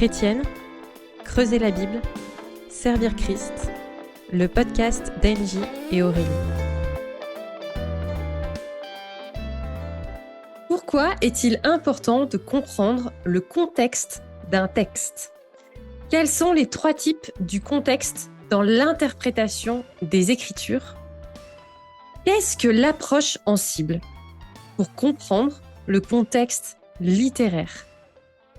chrétienne, creuser la Bible, servir Christ, le podcast d'Angie et Aurélie. Pourquoi est-il important de comprendre le contexte d'un texte ? Quels sont les 3 types du contexte dans l'interprétation des Écritures ? Qu'est-ce que l'approche en cible pour comprendre le contexte littéraire ?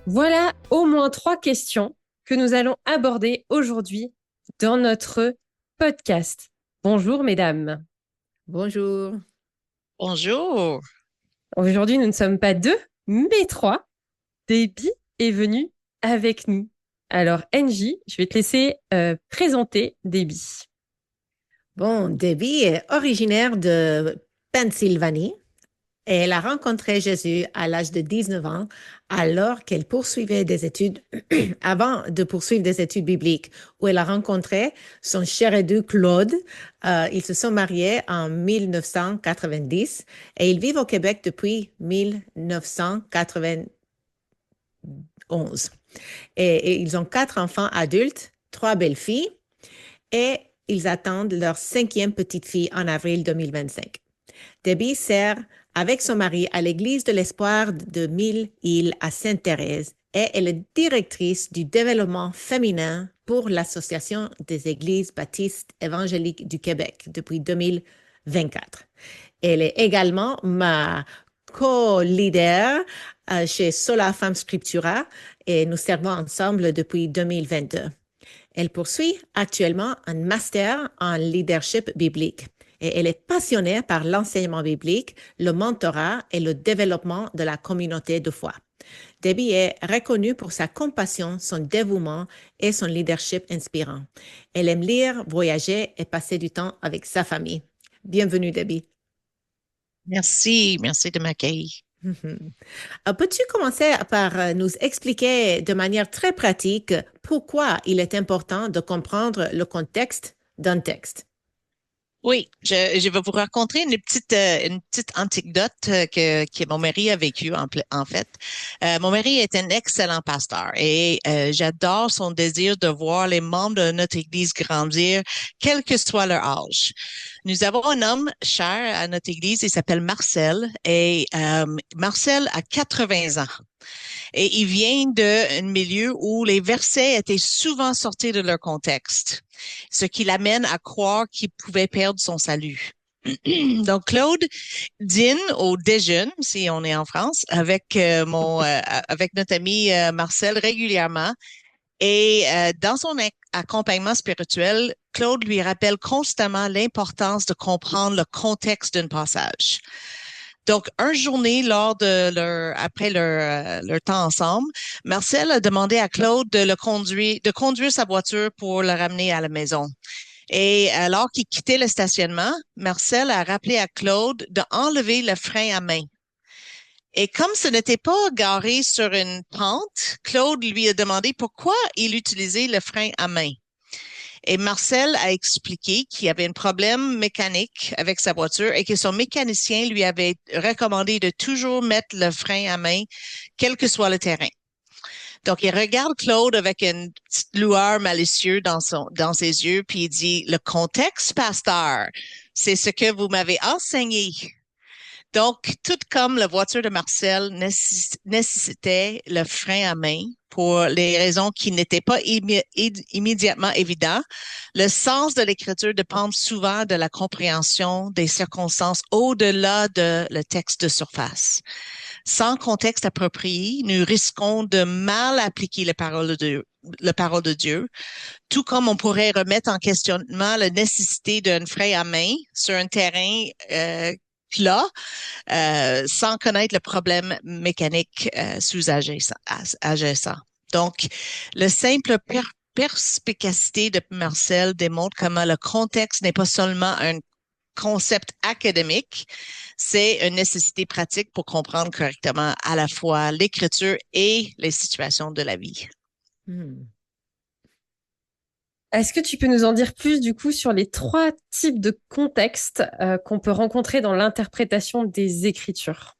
Voilà au moins 3 questions que nous allons aborder aujourd'hui dans notre podcast. Bonjour mesdames. Bonjour. Bonjour. Aujourd'hui, nous ne sommes pas 2, mais 3. Debbie est venue avec nous. Alors Angie, je vais te laisser présenter Debbie. Bon, Debbie est originaire de Pennsylvanie et elle a rencontré Jésus à l'âge de 19 ans alors qu'elle poursuivait des études, avant de poursuivre des études bibliques, où elle a rencontré son cher époux Claude. Ils se sont mariés en 1990 et ils vivent au Québec depuis 1991. Et ils ont 4 enfants adultes, 3 belles-filles et ils attendent leur 5e petite-fille en avril 2025. Debbie sert avec son mari à l'Église de l'Espoir de Mille-Îles à Sainte-Thérèse et elle est directrice du développement féminin pour l'Association des Églises baptistes évangéliques du Québec depuis 2024. Elle est également ma co-leader chez Sola Femme Scriptura et nous servons ensemble depuis 2022. Elle poursuit actuellement un master en leadership biblique et elle est passionnée par l'enseignement biblique, le mentorat et le développement de la communauté de foi. Debbie est reconnue pour sa compassion, son dévouement et son leadership inspirant. Elle aime lire, voyager et passer du temps avec sa famille. Bienvenue, Debbie. Merci de m'accueillir. Peux-tu commencer par nous expliquer de manière très pratique pourquoi il est important de comprendre le contexte d'un texte? Oui, je vais vous raconter une petite anecdote que mon mari a vécue en fait. Mon mari est un excellent pasteur et j'adore son désir de voir les membres de notre Église grandir, quel que soit leur âge. Nous avons un homme cher à notre Église, il s'appelle Marcel et Marcel a 80 ans. Et il vient d'un milieu où les versets étaient souvent sortis de leur contexte, ce qui l'amène à croire qu'il pouvait perdre son salut. Donc, Claude dîne au déjeuner, si on est en France, avec avec notre ami Marcel régulièrement. Et dans son accompagnement spirituel, Claude lui rappelle constamment l'importance de comprendre le contexte d'un passage. Donc, une journée après leur temps ensemble, Marcel a demandé à Claude de conduire sa voiture pour le ramener à la maison. Et alors qu'il quittait le stationnement, Marcel a rappelé à Claude d'enlever le frein à main. Et comme ce n'était pas garé sur une pente, Claude lui a demandé pourquoi il utilisait le frein à main. Et Marcel a expliqué qu'il y avait un problème mécanique avec sa voiture et que son mécanicien lui avait recommandé de toujours mettre le frein à main, quel que soit le terrain. Donc, il regarde Claude avec une petite lueur malicieuse dans ses yeux, puis il dit, le contexte, pasteur, c'est ce que vous m'avez enseigné. Donc, tout comme la voiture de Marcel nécessitait le frein à main pour les raisons qui n'étaient pas immédiatement évidentes, le sens de l'écriture dépend souvent de la compréhension des circonstances au-delà de le texte de surface. Sans contexte approprié, nous risquons de mal appliquer la parole de Dieu, tout comme on pourrait remettre en questionnement la nécessité d'un frein à main sur un terrain plat, sans connaître le problème mécanique sous-jacent. Donc, le simple perspicacité de Marcel démontre comment le contexte n'est pas seulement un concept académique, c'est une nécessité pratique pour comprendre correctement à la fois l'écriture et les situations de la vie. Est-ce que tu peux nous en dire plus du coup sur les 3 types de contextes qu'on peut rencontrer dans l'interprétation des Écritures ?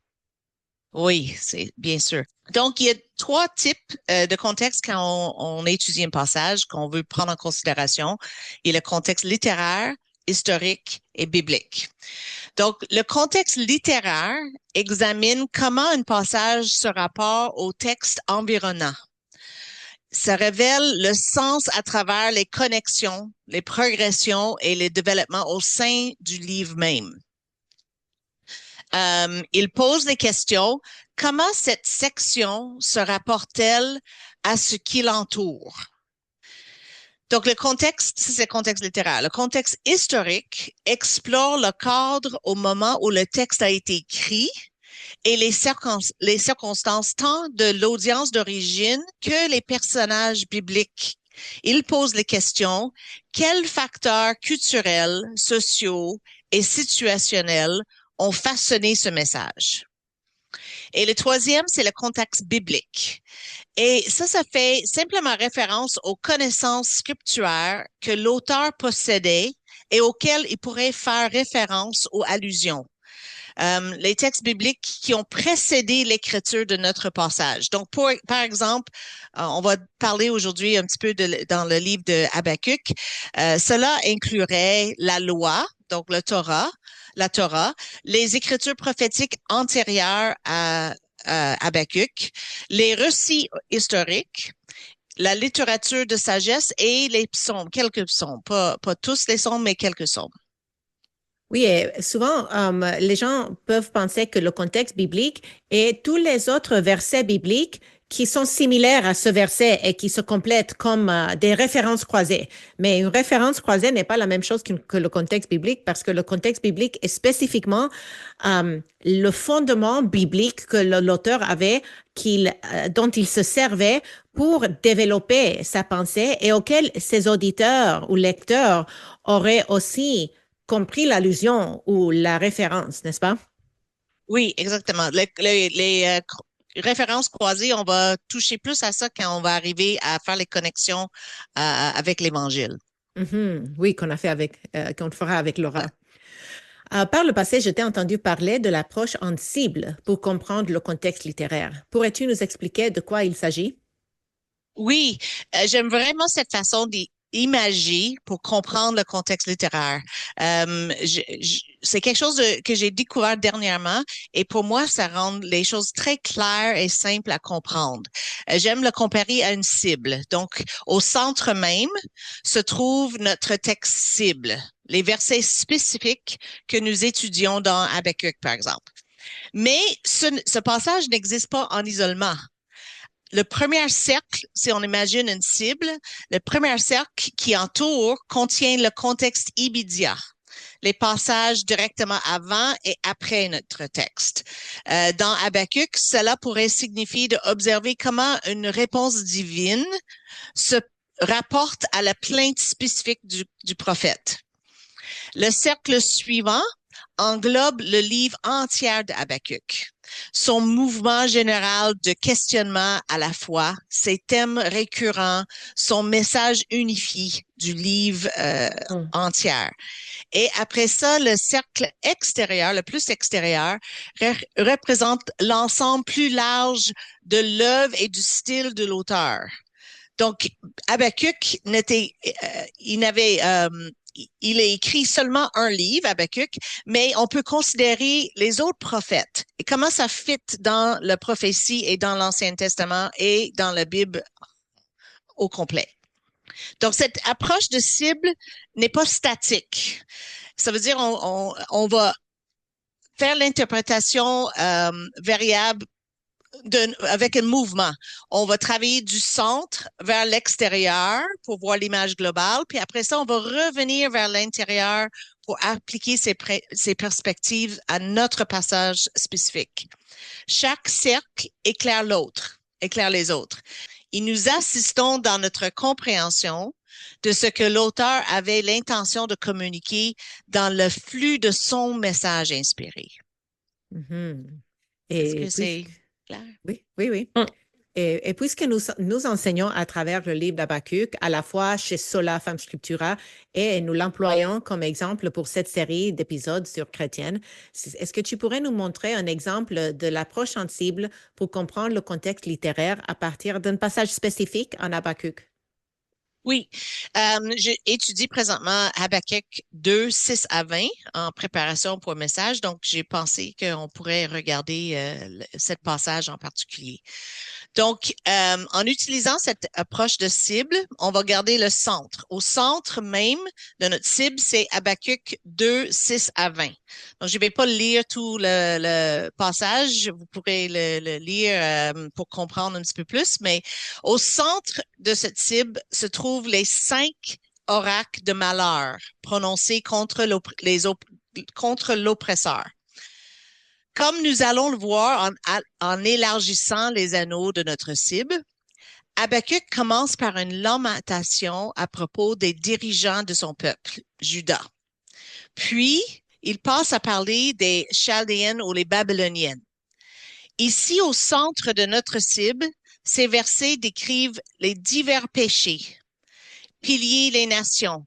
Oui, c'est bien sûr. Donc, il y a trois types de contextes quand on étudie un passage qu'on veut prendre en considération. Il y a le contexte littéraire, historique et biblique. Donc, le contexte littéraire examine comment un passage se rapporte au texte environnant. Ça révèle le sens à travers les connexions, les progressions et les développements au sein du livre même. Il pose des questions. Comment cette section se rapporte-t-elle à ce qui l'entoure? Donc, le contexte, c'est le contexte littéraire. Le contexte historique explore le cadre au moment où le texte a été écrit et les circonstances tant de l'audience d'origine que les personnages bibliques. Il pose les questions, quels facteurs culturels, sociaux et situationnels ont façonné ce message? Et le troisième, c'est le contexte biblique. Et ça fait simplement référence aux connaissances scripturaires que l'auteur possédait et auxquelles il pourrait faire référence ou allusion. Les textes bibliques qui ont précédé l'écriture de notre passage. Donc, par exemple, on va parler aujourd'hui un petit peu dans le livre de Habakkuk. Cela inclurait la loi, donc la Torah, les écritures prophétiques antérieures à Habakkuk, les récits historiques, la littérature de sagesse et les psaumes, quelques psaumes, pas tous les psaumes, mais quelques psaumes. Oui, et souvent, les gens peuvent penser que le contexte biblique et tous les autres versets bibliques qui sont similaires à ce verset et qui se complètent comme des références croisées. Mais une référence croisée n'est pas la même chose que le contexte biblique parce que le contexte biblique est spécifiquement le fondement biblique que l'auteur avait, dont il se servait pour développer sa pensée et auquel ses auditeurs ou lecteurs auraient aussi compris l'allusion ou la référence, n'est-ce pas? Oui, exactement. Les références croisées, on va toucher plus à ça quand on va arriver à faire les connexions avec l'Évangile. Mhm. Oui, qu'on fera avec Ouais. Laura. Par le passé, je t'ai entendu parler de l'approche en cible pour comprendre le contexte littéraire. Pourrais-tu nous expliquer de quoi il s'agit? Oui, j'aime vraiment cette façon d'imager pour comprendre le contexte littéraire. C'est quelque chose que j'ai découvert dernièrement et pour moi, ça rend les choses très claires et simples à comprendre. J'aime le comparer à une cible. Donc, au centre même se trouve notre texte cible, les versets spécifiques que nous étudions dans Habakkuk, par exemple. Mais ce passage n'existe pas en isolement. Le premier cercle, si on imagine une cible, le premier cercle qui entoure contient le contexte immédiat, les passages directement avant et après notre texte. Dans Habakkuk, cela pourrait signifier d'observer comment une réponse divine se rapporte à la plainte spécifique du prophète. Le cercle suivant englobe le livre entier de Habakkuk. Son mouvement général de questionnement à la fois, ses thèmes récurrents, son message unifié du livre entier. Et après ça, le cercle extérieur, le plus extérieur, représente l'ensemble plus large de l'œuvre et du style de l'auteur. Donc, Habakkuk il a écrit seulement un livre, Habakkuk, mais on peut considérer les autres prophètes et comment ça fit dans la prophétie et dans l'Ancien Testament et dans la Bible au complet. Donc, cette approche de cible n'est pas statique. Ça veut dire on va faire l'interprétation variable avec un mouvement. On va travailler du centre vers l'extérieur pour voir l'image globale, puis après ça, on va revenir vers l'intérieur pour appliquer ces perspectives à notre passage spécifique. Chaque cercle éclaire les autres. Et nous assistons dans notre compréhension de ce que l'auteur avait l'intention de communiquer dans le flux de son message inspiré. Mhm. Est-ce Et que puis, c'est clair? oui, oui, oui. Et puisque nous enseignons à travers le livre d'Habakkuk, à la fois chez Sola Femme Scriptura, et nous l'employons comme exemple pour cette série d'épisodes sur chrétienne, est-ce que tu pourrais nous montrer un exemple de l'approche sensible pour comprendre le contexte littéraire à partir d'un passage spécifique en Habakkuk? Oui, j'étudie présentement Habakkuk 2, 6 à 20 en préparation pour un message, donc j'ai pensé qu'on pourrait regarder cette passage en particulier. Donc, en utilisant cette approche de cible, on va garder le centre. Au centre même de notre cible, c'est Habakkuk 2, 6 à 20. Donc, je ne vais pas lire tout le passage, vous pourrez le lire pour comprendre un petit peu plus, mais au centre de cette cible se trouvent les 5 oracles de malheur prononcés contre l'oppresseur. Comme nous allons le voir en élargissant les anneaux de notre cible, Habakkuk commence par une lamentation à propos des dirigeants de son peuple, Juda. Puis, il passe à parler des Chaldéennes ou les Babyloniennes. Ici, au centre de notre cible, ces versets décrivent les divers péchés, piller les nations,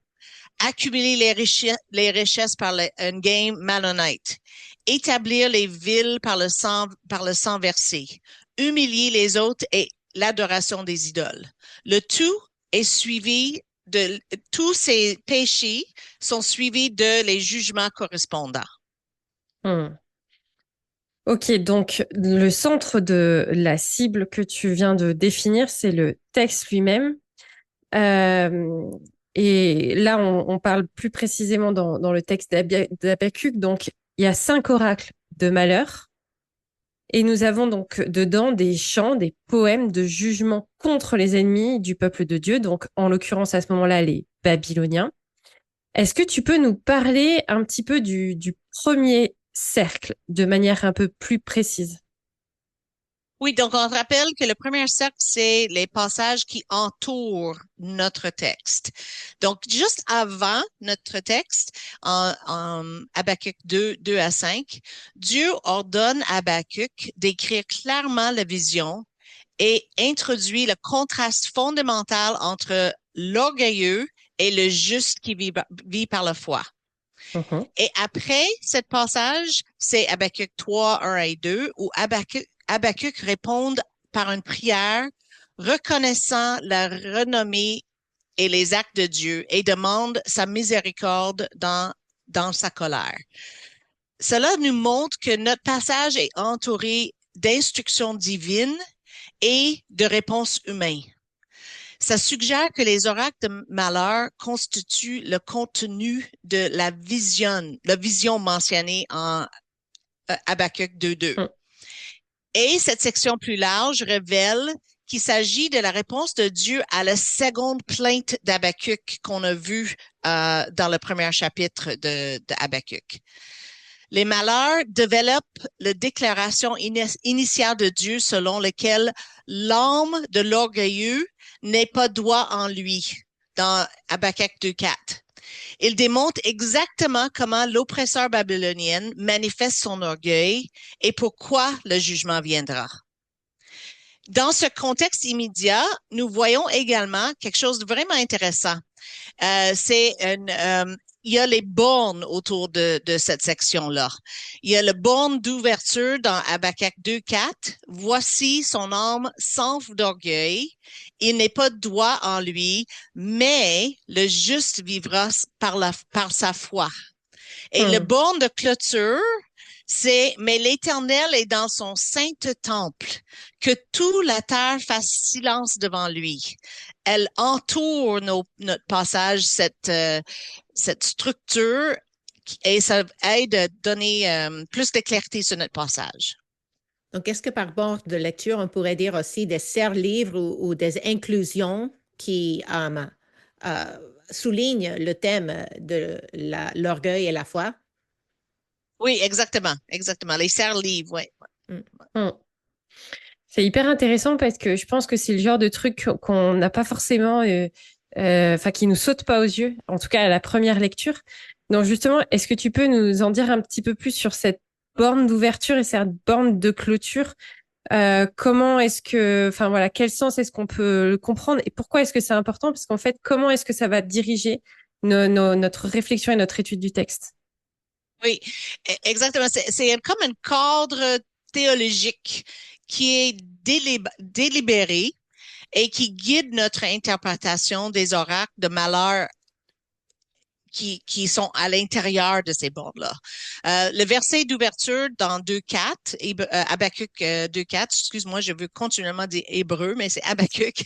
accumuler les richesses par un gain malhonnête, établir les villes par le sang versé, humilier les autres et l'adoration des idoles. Le tout est suivi de tous ces péchés sont suivis de les jugements correspondants. Ok, donc le centre de la cible que tu viens de définir, c'est le texte lui-même. Euh, et là, on parle plus précisément dans le texte d'Habakkuk. Donc, il y a 5 oracles de malheur. Et nous avons donc dedans des chants, des poèmes de jugement contre les ennemis du peuple de Dieu. Donc, en l'occurrence, à ce moment-là, les Babyloniens. Est-ce que tu peux nous parler un petit peu du premier cercle de manière un peu plus précise? Oui, donc on rappelle que le premier cercle, c'est les passages qui entourent notre texte. Donc, juste avant notre texte, en Habakkuk 2, 2 à 5, Dieu ordonne à Habakkuk d'écrire clairement la vision et introduit le contraste fondamental entre l'orgueilleux et le juste qui vit par la foi. Mhm. Et après ce passage, c'est Habakkuk 3, 1 et 2, où Habakkuk répond par une prière reconnaissant la renommée et les actes de Dieu et demande sa miséricorde dans sa colère. Cela nous montre que notre passage est entouré d'instructions divines et de réponses humaines. Ça suggère que les oracles de malheur constituent le contenu de la vision mentionnée en Habakkuk 2.2. Mm. Et cette section plus large révèle qu'il s'agit de la réponse de Dieu à la seconde plainte d'Habakkuk qu'on a vue dans le premier chapitre de Habakkuk. Les malheurs développent la déclaration initiale de Dieu selon laquelle l'âme de l'orgueilleux n'est pas droit en lui, dans Habakkuk 2.4. Il démontre exactement comment l'oppresseur babylonien manifeste son orgueil et pourquoi le jugement viendra. Dans ce contexte immédiat, nous voyons également quelque chose de vraiment intéressant. Il y a les bornes autour de cette section-là. Il y a le borne d'ouverture dans Habakkuk 2.4. Voici son âme s'enfle d'orgueil. Il n'est pas de droit en lui, mais le juste vivra par sa foi. Et le borne de clôture, c'est « Mais l'Éternel est dans son saint temple, que toute la terre fasse silence devant lui. » Elle entoure notre passage, cette structure, et ça aide à donner plus de clarté sur notre passage. Donc, est-ce que par bord de lecture, on pourrait dire aussi des serre-livres ou des inclusions qui soulignent le thème de l'orgueil et la foi? Oui, exactement. Les serre-livres, oui. C'est hyper intéressant parce que je pense que c'est le genre de truc qu'on n'a pas forcément, qui nous saute pas aux yeux, en tout cas à la première lecture. Donc justement, est-ce que tu peux nous en dire un petit peu plus sur cette borne d'ouverture et cette borne de clôture? Comment est-ce que, enfin voilà, quel sens est-ce qu'on peut le comprendre et pourquoi est-ce que c'est important? Parce qu'en fait, comment est-ce que ça va diriger notre réflexion et notre étude du texte? Oui, exactement. C'est comme un cadre théologique qui est délibéré et qui guide notre interprétation des oracles de malheur qui sont à l'intérieur de ces bornes-là. Le verset d'ouverture dans 2.4, Habakkuk 2.4, excuse-moi, je veux continuellement dire hébreu, mais c'est Habakkuk,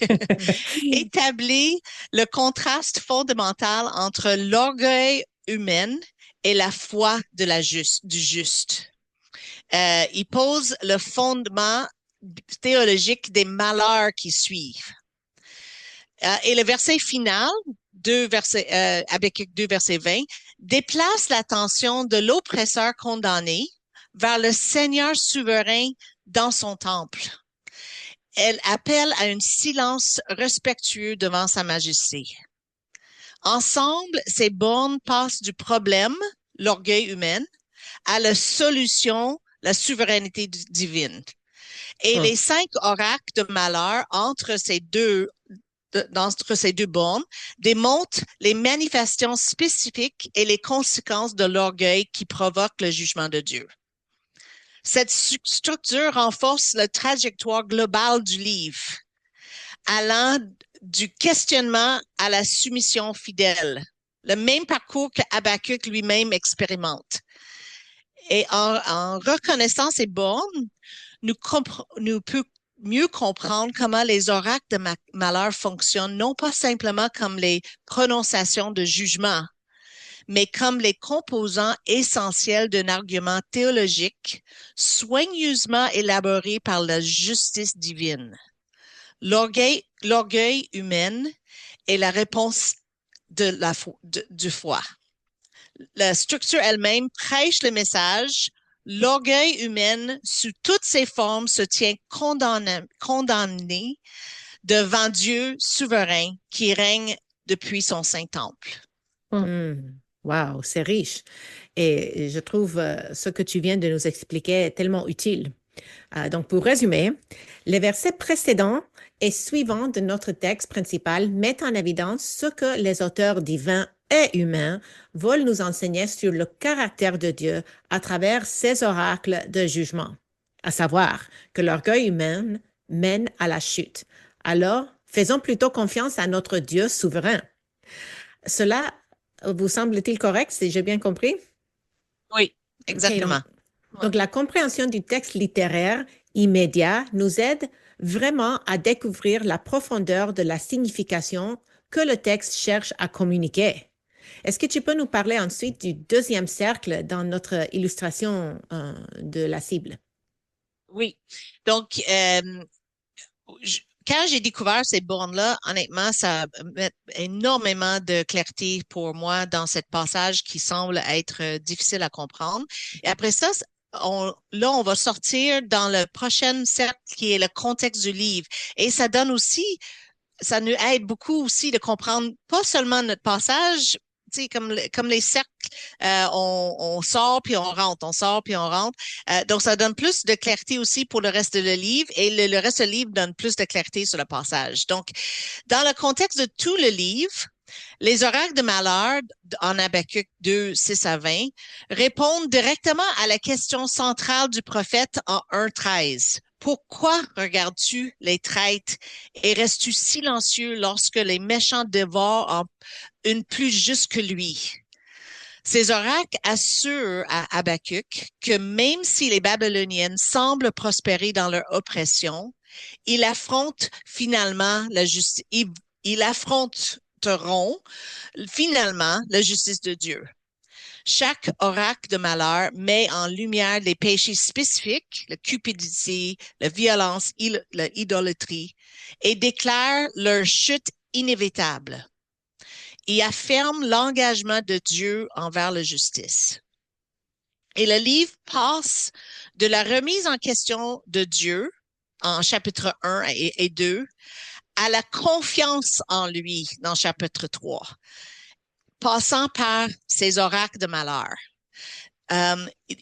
établit le contraste fondamental entre l'orgueil humain et la foi du juste. Il pose le fondement théologique des malheurs qui suivent. Et le verset final, Habakkuk 2, verset 20, déplace l'attention de l'oppresseur condamné vers le Seigneur souverain dans son temple. Elle appelle à un silence respectueux devant sa majesté. Ensemble, ces bornes passent du problème, l'orgueil humain, à la solution, la souveraineté divine. Et les 5 oracles de malheur entre ces deux bornes démontrent les manifestations spécifiques et les conséquences de l'orgueil qui provoque le jugement de Dieu. Cette structure renforce la trajectoire globale du livre, allant du questionnement à la soumission fidèle, le même parcours que Habakkuk lui-même expérimente. Et en reconnaissant ces bornes, nous pouvons mieux comprendre comment les oracles de malheur fonctionnent, non pas simplement comme les prononciations de jugement, mais comme les composants essentiels d'un argument théologique soigneusement élaboré par la justice divine. L'orgueil humain est la réponse du foi. La structure elle-même prêche le message. L'orgueil humain, sous toutes ses formes, se tient condamné devant Dieu souverain qui règne depuis son saint temple. Wow, c'est riche. Et je trouve ce que tu viens de nous expliquer tellement utile. Donc, pour résumer, les versets précédents et suivants de notre texte principal mettent en évidence ce que les auteurs divins et humains veulent nous enseigner sur le caractère de Dieu à travers ces oracles de jugement, à savoir que l'orgueil humain mène à la chute. Alors, faisons plutôt confiance à notre Dieu souverain. Cela vous semble-t-il correct, si j'ai bien compris? Oui, exactement. Okay, donc, la compréhension du texte littéraire immédiat nous aide vraiment à découvrir la profondeur de la signification que le texte cherche à communiquer. Est-ce que tu peux nous parler ensuite du deuxième cercle dans notre illustration de la cible? Oui. Donc, quand j'ai découvert ces bornes-là, honnêtement, ça met énormément de clarté pour moi dans ce passage qui semble être difficile à comprendre. Et après ça, on va sortir dans le prochain cercle qui est le contexte du livre. Et ça donne aussi, ça nous aide beaucoup aussi de comprendre pas seulement notre passage, tu sais, comme les cercles, on sort puis on rentre, on sort puis on rentre. Donc, ça donne plus de clarté aussi pour le reste du livre et le reste du livre donne plus de clarté sur le passage. Donc, dans le contexte de tout le livre, les oracles de malheur en Habakkuk 2, 6 à 20 répondent directement à la question centrale du prophète en 1, 13. Pourquoi regardes-tu les traites et restes-tu silencieux lorsque les méchants dévorent une plus juste que lui? Ces oracles assurent à Habakkuk que même si les Babyloniennes semblent prospérer dans leur oppression, ils affrontent finalement la justice. Ils affronteront finalement la justice de Dieu. Chaque oracle de malheur met en lumière les péchés spécifiques, la cupidité, la violence, l'idolâtrie, et déclare leur chute inévitable. Il affirme l'engagement de Dieu envers la justice. Et le livre passe de la remise en question de Dieu en chapitre 1 et 2 à la confiance en lui dans chapitre 3, passant par ses oracles de malheur.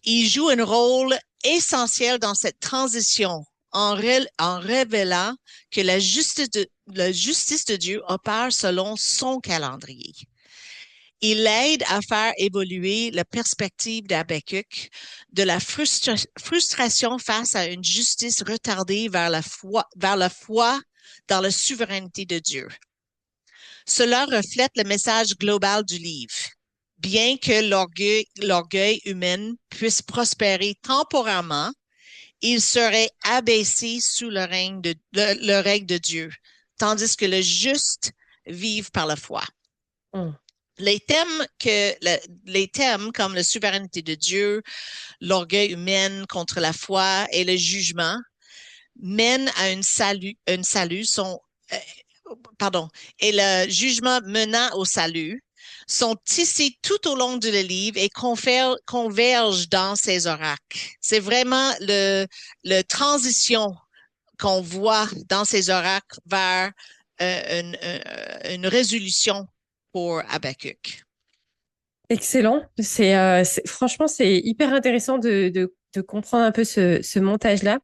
Il joue un rôle essentiel dans cette transition en révélant que la justice de Dieu opère selon son calendrier. Il aide à faire évoluer la perspective d'Habakkuk de la frustration face à une justice retardée vers la foi dans la souveraineté de Dieu. Cela reflète le message global du livre. Bien que l'orgueil humain puisse prospérer temporairement, il serait abaissé sous le règne de Dieu, tandis que le juste vive par la foi. Les thèmes comme la souveraineté de Dieu, l'orgueil humain contre la foi et le jugement mènent à et le jugement menant au salut sont tissés tout au long du livre et convergent dans ces oracles. C'est vraiment le transition qu'on voit dans ces oracles vers une résolution pour Habakkuk. Excellent. Franchement, c'est hyper intéressant de comprendre un peu ce montage-là.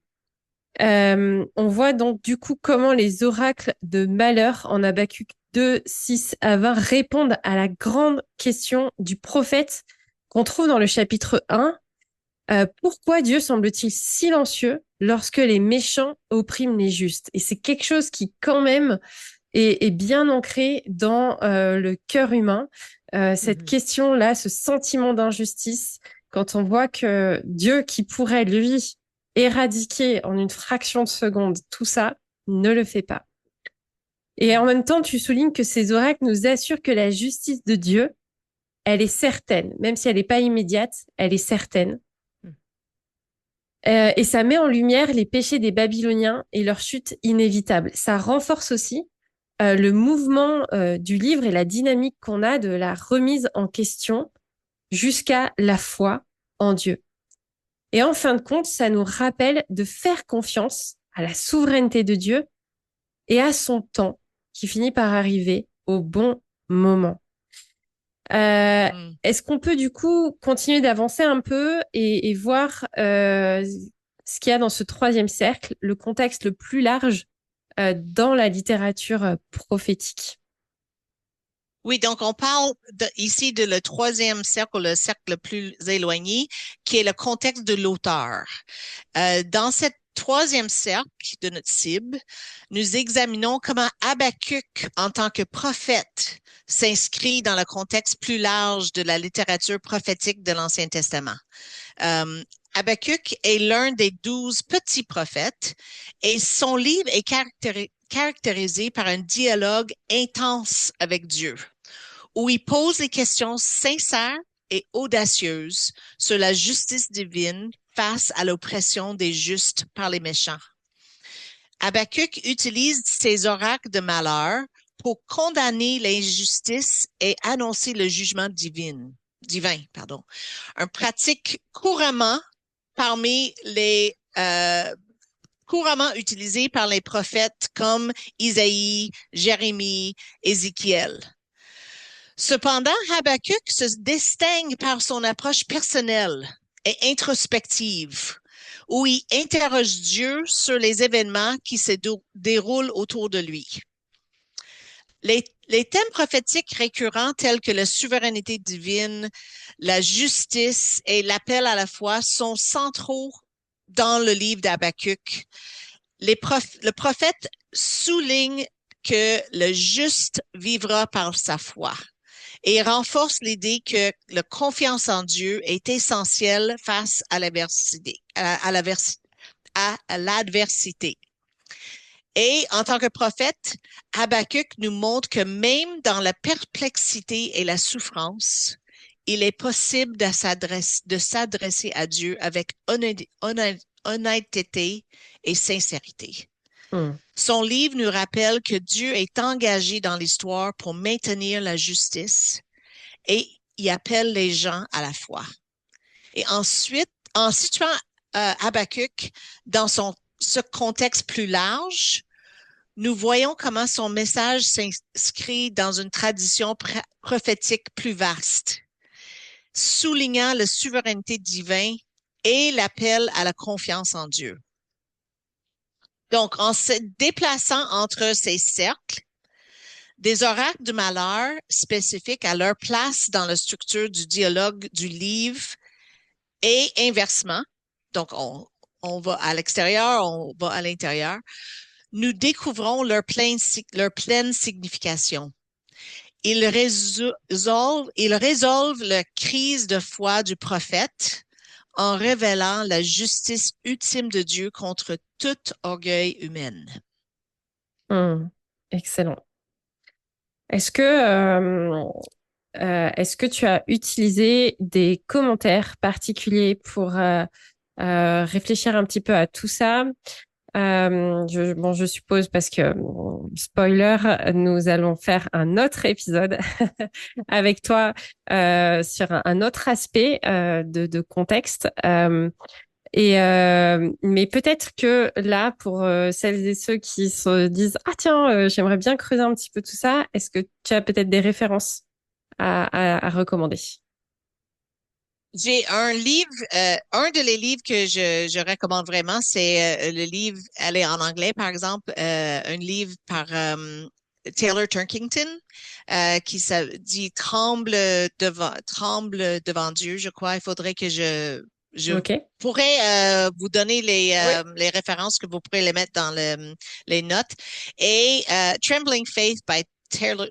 On voit donc du coup comment les oracles de malheur en Habakkuk 2, 6 à 20 répondent à la grande question du prophète qu'on trouve dans le chapitre 1. Pourquoi Dieu semble-t-il silencieux lorsque les méchants oppriment les justes? Et c'est quelque chose qui quand même est bien ancré dans le cœur humain. Cette question-là, ce sentiment d'injustice, quand on voit que Dieu qui pourrait, lui, éradiquer en une fraction de seconde tout ça, ne le fait pas. Et en même temps, tu soulignes que ces oracles nous assurent que la justice de Dieu, elle est certaine, même si elle n'est pas immédiate, elle est certaine. Et ça met en lumière les péchés des Babyloniens et leur chute inévitable. Ça renforce aussi le mouvement du livre et la dynamique qu'on a de la remise en question jusqu'à la foi en Dieu. Et en fin de compte, ça nous rappelle de faire confiance à la souveraineté de Dieu et à son temps qui finit par arriver au bon moment. Est-ce qu'on peut du coup continuer d'avancer un peu et voir ce qu'il y a dans ce troisième cercle, le contexte le plus large dans la littérature prophétique? Oui, donc on parle ici de le troisième cercle, le cercle le plus éloigné, qui est le contexte de l'auteur. Dans cette troisième cercle de notre cible, nous examinons comment Habakkuk, en tant que prophète, s'inscrit dans le contexte plus large de la littérature prophétique de l'Ancien Testament. Habakkuk est l'un des 12 petits prophètes et son livre est caractérisé par un dialogue intense avec Dieu, où il pose des questions sincères et audacieuses sur la justice divine face à l'oppression des justes par les méchants. Habakkuk utilise ses oracles de malheur pour condamner l'injustice et annoncer le jugement divin, une pratique couramment utilisée par les prophètes comme Isaïe, Jérémie, Ézéchiel. Cependant, Habakkuk se distingue par son approche personnelle et introspective, où il interroge Dieu sur les événements qui se déroulent autour de lui. Les thèmes prophétiques récurrents tels que la souveraineté divine, la justice et l'appel à la foi sont centraux dans le livre d'Habakkuk. Le prophète souligne que le juste vivra par sa foi et renforce l'idée que la confiance en Dieu est essentielle face à l'adversité. Et en tant que prophète, Habakkuk nous montre que même dans la perplexité et la souffrance, il est possible de s'adresser à Dieu avec honnêteté et sincérité. Son livre nous rappelle que Dieu est engagé dans l'histoire pour maintenir la justice et il appelle les gens à la foi. Et ensuite, en situant Habakkuk dans ce contexte plus large, nous voyons comment son message s'inscrit dans une tradition prophétique plus vaste, soulignant la souveraineté divine et l'appel à la confiance en Dieu. Donc, en se déplaçant entre ces cercles, des oracles du malheur spécifiques à leur place dans la structure du dialogue du livre et inversement. Donc, on va à l'extérieur, on va à l'intérieur. Nous découvrons leur pleine signification. Ils résolvent la crise de foi du prophète en révélant la justice ultime de Dieu contre tout orgueil humain. Excellent. Est-ce que tu as utilisé des commentaires particuliers pour réfléchir un petit peu à tout ça? Je suppose parce que, spoiler, nous allons faire un autre épisode avec toi sur un autre aspect de contexte. Mais peut-être que là, pour celles et ceux qui se disent, ah tiens, j'aimerais bien creuser un petit peu tout ça, est-ce que tu as peut-être des références à recommander? J'ai un livre, un de les livres que je recommande vraiment, c'est le livre, elle est en anglais par exemple, un livre par Taylor Turkington qui dit tremble devant Dieu, je crois. Il faudrait que je Ok. pourrais vous donner les références que vous pourrez les mettre dans les notes. Et Trembling Faith by Taylor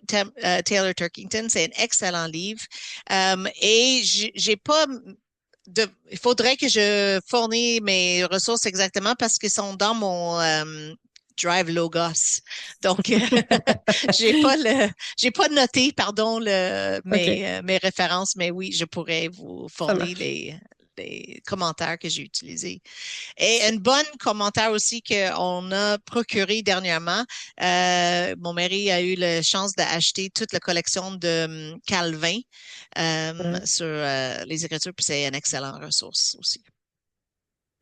Turkington, c'est un excellent livre. Et j'ai pas il faudrait que je fournisse mes ressources exactement parce qu'ils sont dans mon Drive Logos. Donc, j'ai pas noté, pardon, Ok, mes références, mais oui, je pourrais vous ça fournir marche. les commentaires que j'ai utilisés. Et un bon commentaire aussi qu'on a procuré dernièrement. Mon mari a eu la chance d'acheter toute la collection de Calvin Ouais. sur les Écritures, puis c'est une excellente ressource aussi.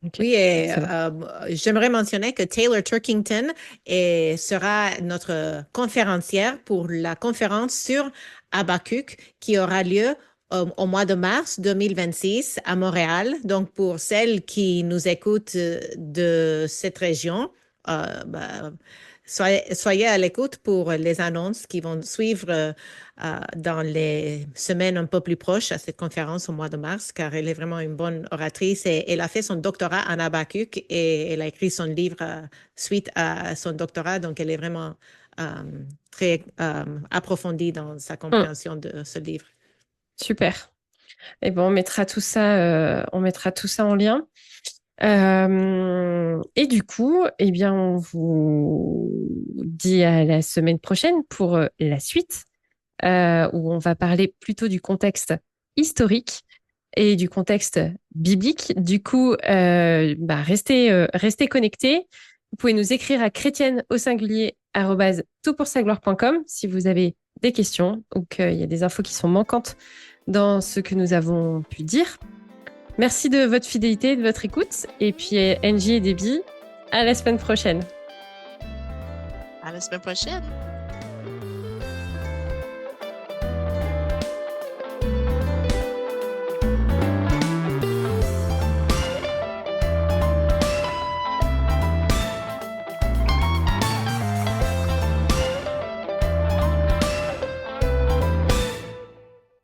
Ok, Oui, et excellent. j'aimerais mentionner que Taylor Turkington sera notre conférencière pour la conférence sur Habakkuk qui aura lieu au mois de mars 2026 à Montréal. Donc, pour celles qui nous écoutent de cette région, bah, soyez à l'écoute pour les annonces qui vont suivre dans les semaines un peu plus proches à cette conférence au mois de mars, car elle est vraiment une bonne oratrice et elle a fait son doctorat en Habakkuk et elle a écrit son livre suite à son doctorat, donc elle est vraiment très approfondie dans sa Hum, compréhension de ce livre. super. Et bon, on mettra tout ça en lien. Et du coup, eh bien, on vous dit à la semaine prochaine pour la suite, où on va parler plutôt du contexte historique et du contexte biblique. Du coup, restez connectés. Vous pouvez nous écrire à chrétienne au singulier @toutpoursagloire.com si vous avez des questions ou qu'il y a des infos qui sont manquantes dans ce que nous avons pu dire. Merci de votre fidélité et de votre écoute. Et puis, Angie et Debbie, à la semaine prochaine. À la semaine prochaine.